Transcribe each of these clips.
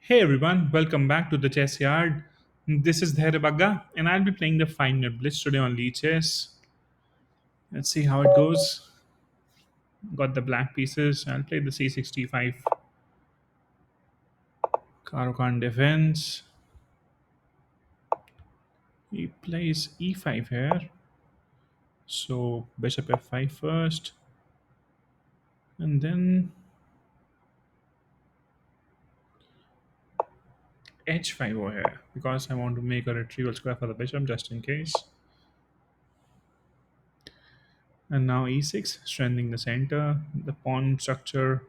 Hey everyone, welcome back to the Chessyard. This is Bagga, and I'll be playing the 5 minute blitz today on Lee Chess. Let's see how it goes. Got the black pieces. I'll play the C65 Caro-Kann Defense. He plays E5 here. So bishop F5 first, and then H5 over here because I want to make a retrieval square for the bishop just in case. And now E6, strengthening the center. The pawn structure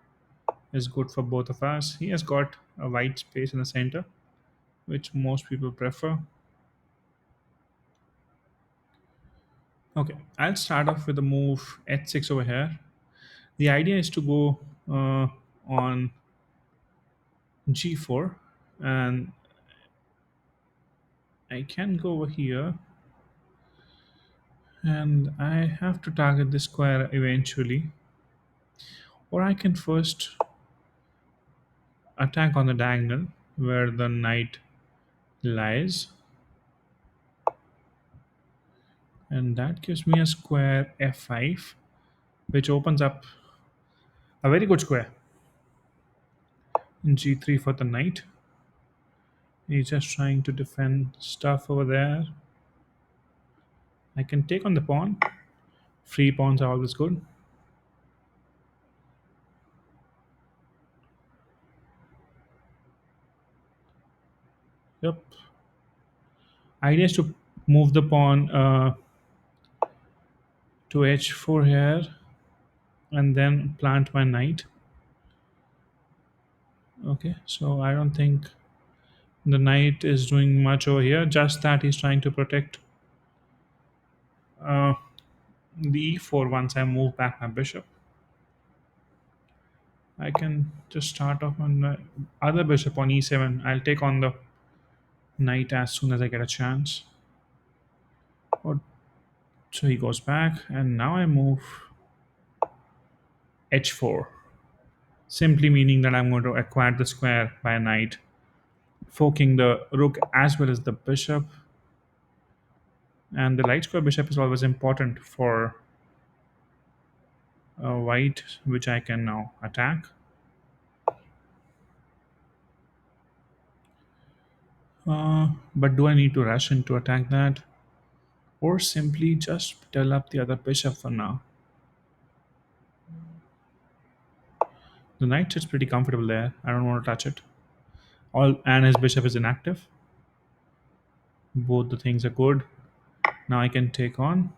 is good for both of us. He has got a white space in the center, which most people prefer. Okay, I'll start off with the move h6 over here. The idea is to go on g4, and I can go over here, and I have to target this square eventually, or I can first attack on the diagonal where the knight lies, and that gives me a square f5, which opens up a very good square in g3 for the knight. He's just trying to defend stuff over there. I can take on the pawn. Free pawns are always good. Yep. Idea is to move the pawn to h4 here and then plant my knight. Okay, so I don't think the knight is doing much over here, just that he's trying to protect uh, the e4 once I move back my bishop. I can just start off on the other bishop on e7. I'll take on the knight as soon as I get a chance. Oh, so he goes back, and now I move h4, simply meaning that I'm going to acquire the square by a knight, forking the rook as well as the bishop. And the light square bishop is always important for white, which I can now attack. But do I need to rush in to attack that? Or simply just tell up the other bishop for now? The knight sits pretty comfortable there. I don't want to touch it. All and his bishop is inactive. Both the things are good. Now I can take on.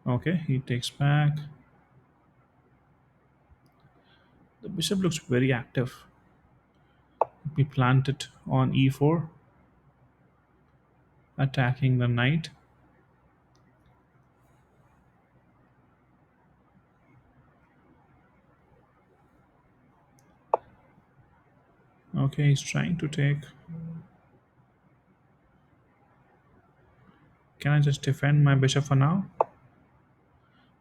Okay, he takes back. The bishop looks very active. We plant it on e4, attacking the knight. Okay, he's trying to take. Can I just defend my bishop for now?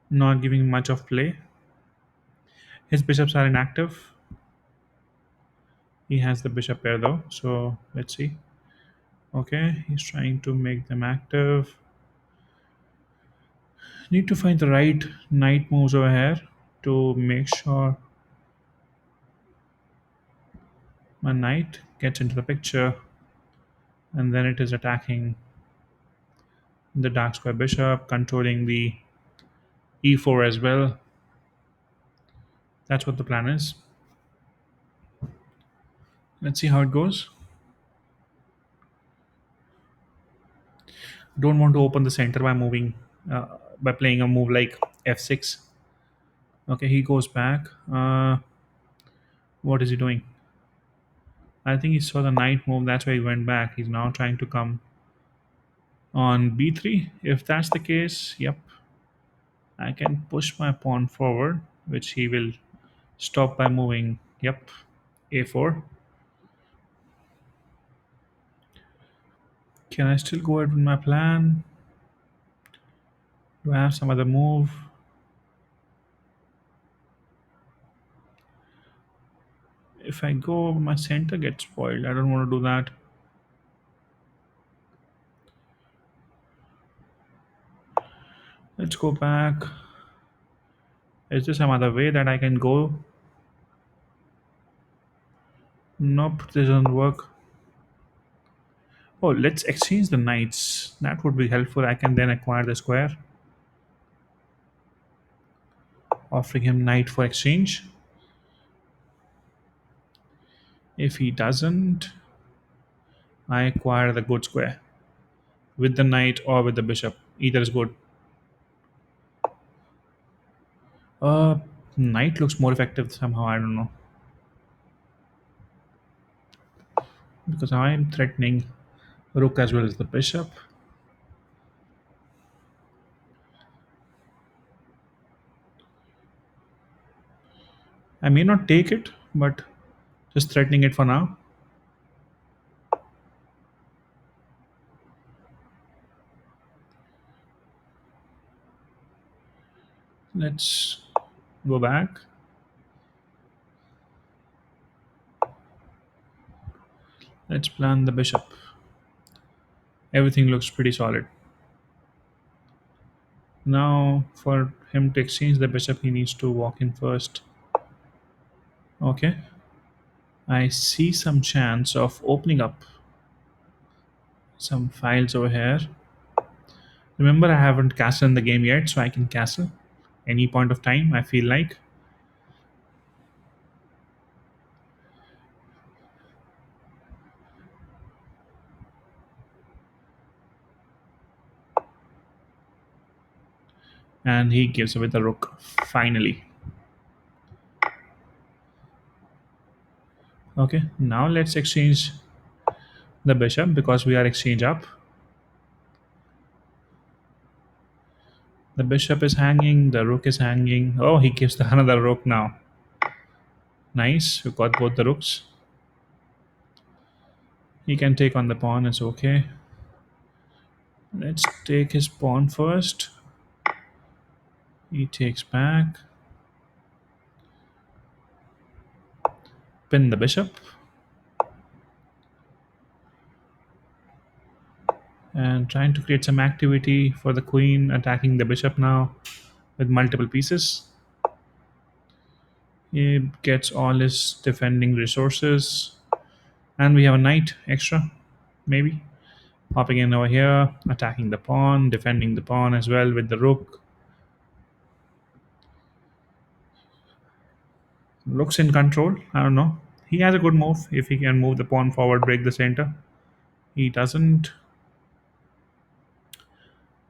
Not giving much of play. His bishops are inactive. He has the bishop pair though, so let's see. Okay, he's trying to make them active. Need to find the right knight moves over here to make sure my knight gets into the picture, and then it is attacking the dark square bishop, controlling the e4 as well. That's what the plan is. Let's see how it goes. Don't want to open the center by moving by playing a move like f6. Okay, he goes back. What is he doing? I think he saw the knight move. That's why he went back. He's now trying to come on b3. If that's the case, yep, I can push my pawn forward, which he will stop by moving. Yep, a4. Can I still go ahead with my plan? Do I have some other move? If I go, my center gets spoiled. I don't want to do that. Let's go back. Is there some other way that I can go? Nope, this doesn't work. Oh, let's exchange the knights. That would be helpful. I can then acquire the square, offering him knight for exchange. If he doesn't, I acquire the good square with the knight or with the bishop. Either is good. Uh, Knight looks more effective somehow. I don't know, because I am threatening rook as well as the bishop. I may not take it, but just threatening it for now. Let's go back. Let's plan the bishop. Everything looks pretty solid. Now, for him to exchange the bishop, he needs to walk in first. Okay. I see some chance of opening up some files over here. Remember, I haven't castled in the game yet, so I can castle any point of time I feel like. And he gives away the rook, finally. Okay, now let's exchange the bishop because we are exchange up. The bishop is hanging, the rook is hanging. Oh, he gives the another rook now. Nice, we got both the rooks. He can take on the pawn, it's okay. Let's take his pawn first. He takes back. Pin the bishop. And trying to create some activity for the queen, attacking the bishop now with multiple pieces. He gets all his defending resources. And we have a knight extra, maybe. Hopping in over here, attacking the pawn, defending the pawn as well with the rook. Rook's in control. I don't know. He has a good move if he can move the pawn forward, break the center. He doesn't.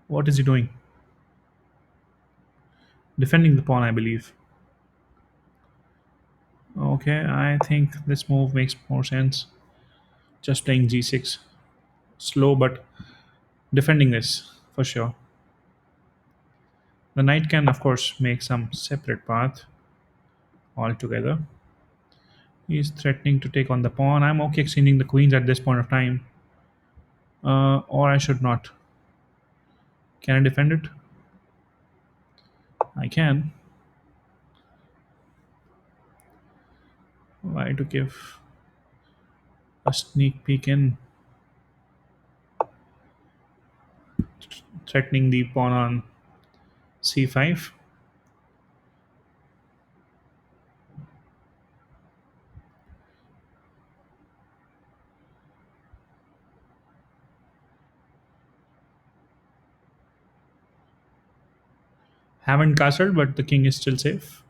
What is he doing? Defending the pawn, I believe. Okay, I think this move makes more sense. Just playing g6. Slow, but defending this for sure. The knight can, of course, make some separate path altogether. He's threatening to take on the pawn. I'm okay exchanging the queens at this point of time. Or I should not. Can I defend it? I can. Why to give a sneak peek in? Threatening the pawn on c5. Haven't castled, but the king is still safe.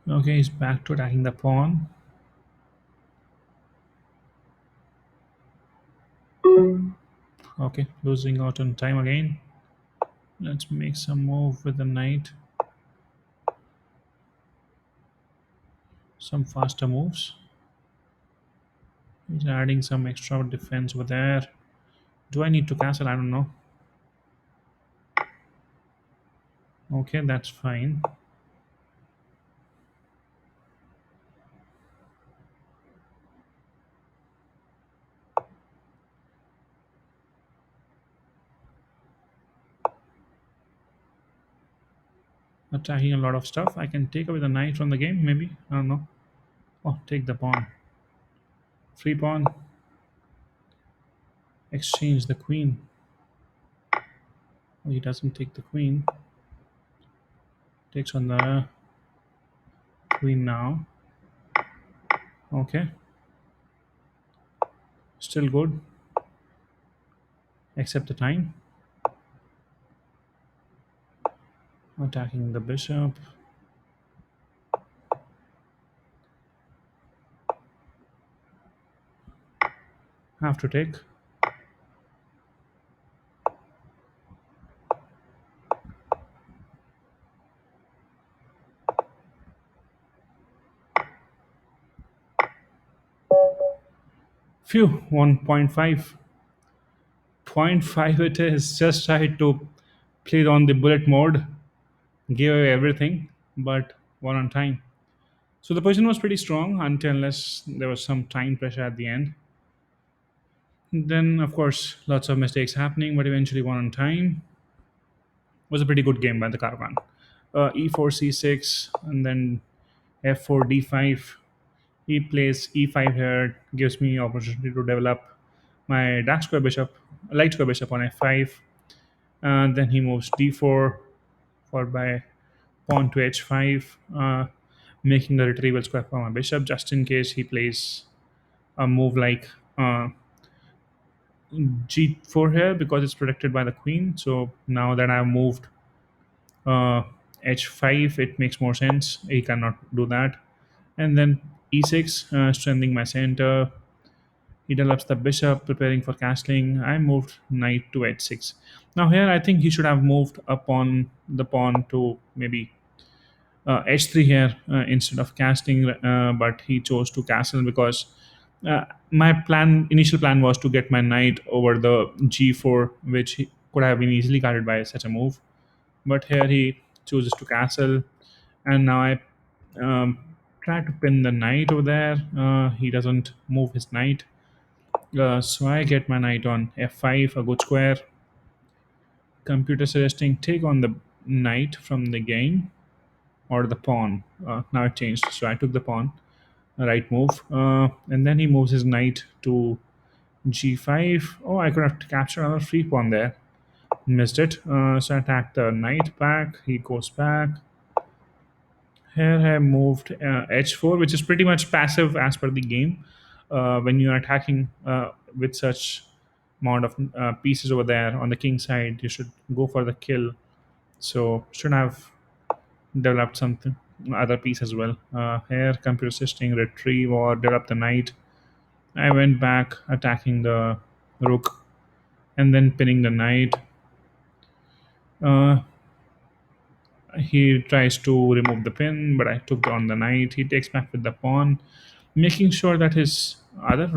Okay, he's back to attacking the pawn. Okay, losing out on time again. Let's make some move with the knight. Some faster moves. He's adding some extra defense over there. Do I need to castle? I don't know. Okay, that's fine. attacking a lot of stuff. I can take away the knight from the game, maybe. I don't know. Oh, take the pawn. Free pawn. Exchange the queen. Oh, he doesn't take the queen. Takes on the queen now. Okay. Still good. Except the time. Attacking the bishop. Have to take. Phew, 1.5. 0.5 it is. Just tried to play on the bullet mode. Gave away everything, but one on time. So the position was pretty strong until unless there was some time pressure at the end. Then, of course, lots of mistakes happening, but eventually one on time. Was a pretty good game by the Caro-Kann. E4 C6 and then F4 D5. He plays E5 here, gives me opportunity to develop my dark square bishop, light square bishop on F5. And then he moves D4, followed by pawn to H5, making the retrieval square for my bishop, just in case he plays a move like G4 here because it's protected by the queen. So now that I've moved H5, it makes more sense. He cannot do that. And then E6, strengthening my center. He develops the bishop, preparing for castling. I moved knight to H6. Now here, I think he should have moved upon the pawn to maybe H3 here instead of casting, but he chose to castle because my initial plan was to get my knight over the G4, which could have been easily guarded by such a move. But here he chooses to castle, and now I um, try to pin the knight over there. He doesn't move his knight, so I get my knight on F5, a good square. Computer suggesting take on the knight from the game or the pawn. Now it changed, so I took the pawn, right move, and then he moves his knight to G5. Oh, I could have captured another free pawn there. Missed it. So I attack the knight back. He goes back. Here I moved H4, which is pretty much passive as per the game. When you are attacking with such amount of pieces over there on the king side, you should go for the kill. So should have developed something other piece as well. Here, computer system retrieve or develop the knight. I went back attacking the rook and then pinning the knight. Uh, he tries to remove the pin, but I took on the knight. He takes back with the pawn, making sure that his other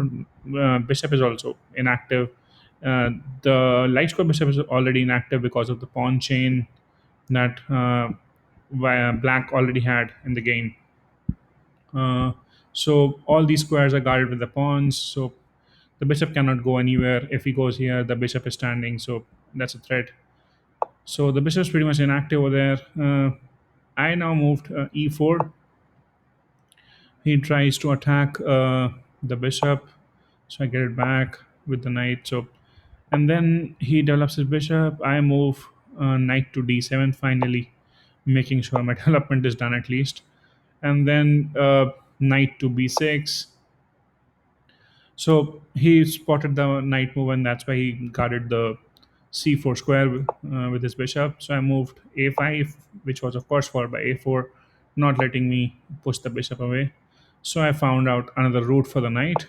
bishop is also inactive. Uh, the light square bishop is already inactive because of the pawn chain that black already had in the game. Uh, so all these squares are guarded with the pawns. So the bishop cannot go anywhere. If he goes here, the bishop is standing. So that's a threat. So the bishop is pretty much inactive over there. I now moved e4. He tries to attack the bishop. So I get it back with the knight. So and then he develops his bishop. I move knight to d7 finally, making sure my development is done at least. And then knight to b6. So he spotted the knight move, and that's why he guarded the c4 square with his bishop. So I moved a5, which was of course followed by a4, not letting me push the bishop away. So I found out another route for the knight,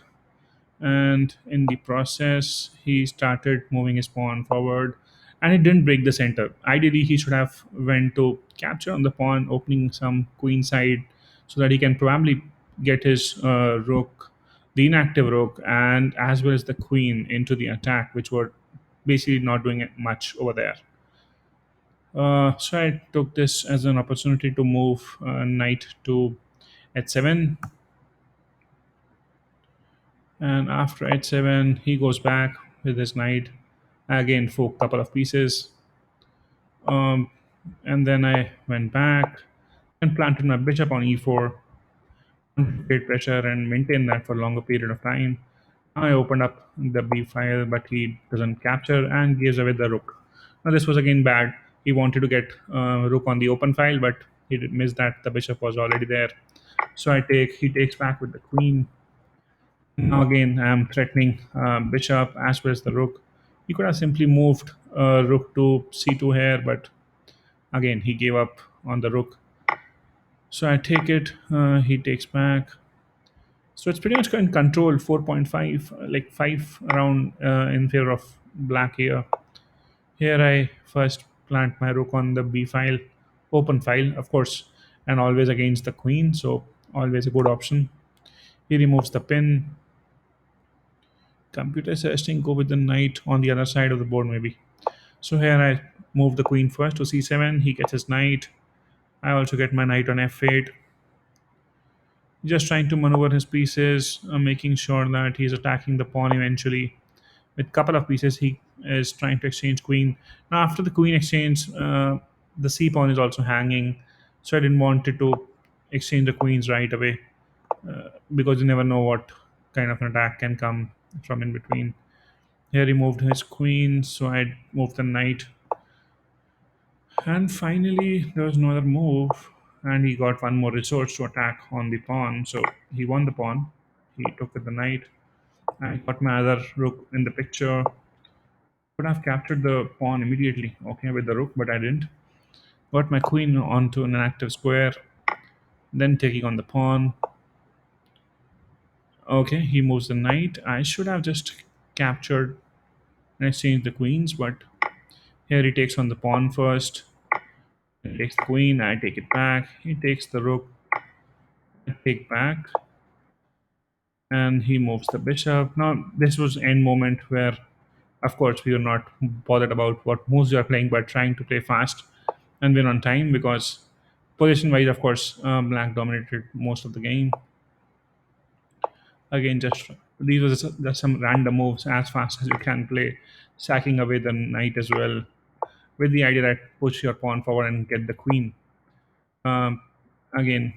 and in the process he started moving his pawn forward, and it didn't break the center. Ideally he should have went to capture on the pawn, opening some queen side so that he can probably get his rook, the inactive rook, and as well as the queen into the attack, which were basically not doing it much over there. So I took this as an opportunity to move knight to h7, and after h7 he goes back with his knight again for a couple of pieces. And then I went back and planted my bishop on e4, create pressure and maintain that for a longer period of time. I opened up the B file, but he doesn't capture and gives away the rook. Now this was again bad. He wanted to get rook on the open file, but he did miss that the bishop was already there. So he takes back with the queen. Now again, I'm threatening bishop as well as the rook. He could have simply moved rook to c2 here, but again he gave up on the rook. So I take it. He takes back. So it's pretty much in control. 4.5, like 5 around in favor of black here. Here I first plant my rook on the b file, open file, of course, and always against the queen. So always a good option. He removes the pin. Computer suggesting go with the knight on the other side of the board maybe. So here I move the queen first to c7. He gets his knight. I also get my knight on f8. Just trying to maneuver his pieces, making sure that he's attacking the pawn eventually. With couple of pieces, he is trying to exchange queen. Now after the queen exchange, the c pawn is also hanging, so I didn't want it to exchange the queens right away, because you never know what kind of an attack can come from in between. Here he moved his queen, so I moved the knight. And finally, there was no other move, and he got one more resource to attack on the pawn. So he won the pawn. He took with the knight. I got my other rook in the picture. Could have captured the pawn immediately, okay, with the rook, but I didn't. Got my queen onto an active square, then taking on the pawn. Okay, he moves the knight. I should have just captured and exchanged the queens, but here he takes on the pawn first. He takes the queen, I take it back. He takes the rook, I take back, and he moves the bishop. Now, this was end moment where, of course, we are not bothered about what moves you are playing, but trying to play fast and win on time because position-wise, of course, black dominated most of the game. Again, just these were just some random moves as fast as you can play, sacking away the knight as well, with the idea that push your pawn forward and get the queen. Um, Again,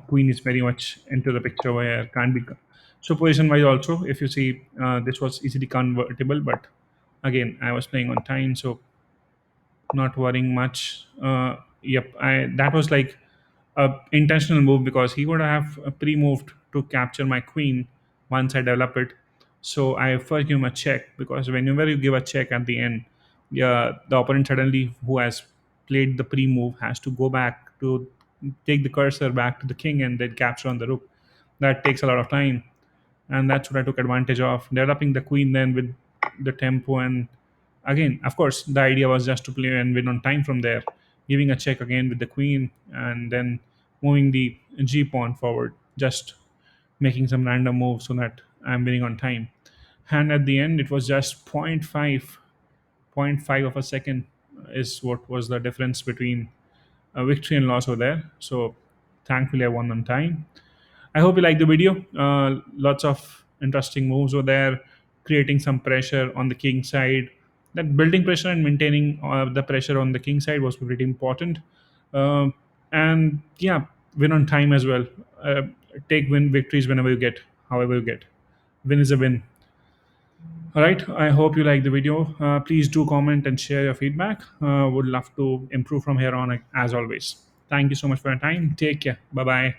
queen is very much into the picture where can't be. So position wise also, if you see, this was easily convertible, but again, I was playing on time, so not worrying much. Yep, I that was like a intentional move because he would have pre-moved to capture my queen once I develop it. So I first give him a check because whenever you give a check at the end, yeah, the opponent suddenly who has played the pre-move has to go back to take the cursor back to the king and then capture on the rook. That takes a lot of time, and that's what I took advantage of, developing the queen then with the tempo. And again, of course, the idea was just to play and win on time from there, giving a check again with the queen and then moving the g pawn forward, just making some random moves so that I'm winning on time. And at the end, it was just zero point 0.5 of a second is what was the difference between a victory and loss over there. So thankfully, I won on time. I hope you like the video. Lots of interesting moves were there, creating some pressure on the king side. That building pressure and maintaining the pressure on the king side was pretty important. Um and yeah, win on time as well. Uh, Take win victories whenever you get, however you get. Win is a win. All right. I hope you like the video. Please do comment and share your feedback. Would love to improve from here on as always. Thank you so much for your time. Take care. Bye bye.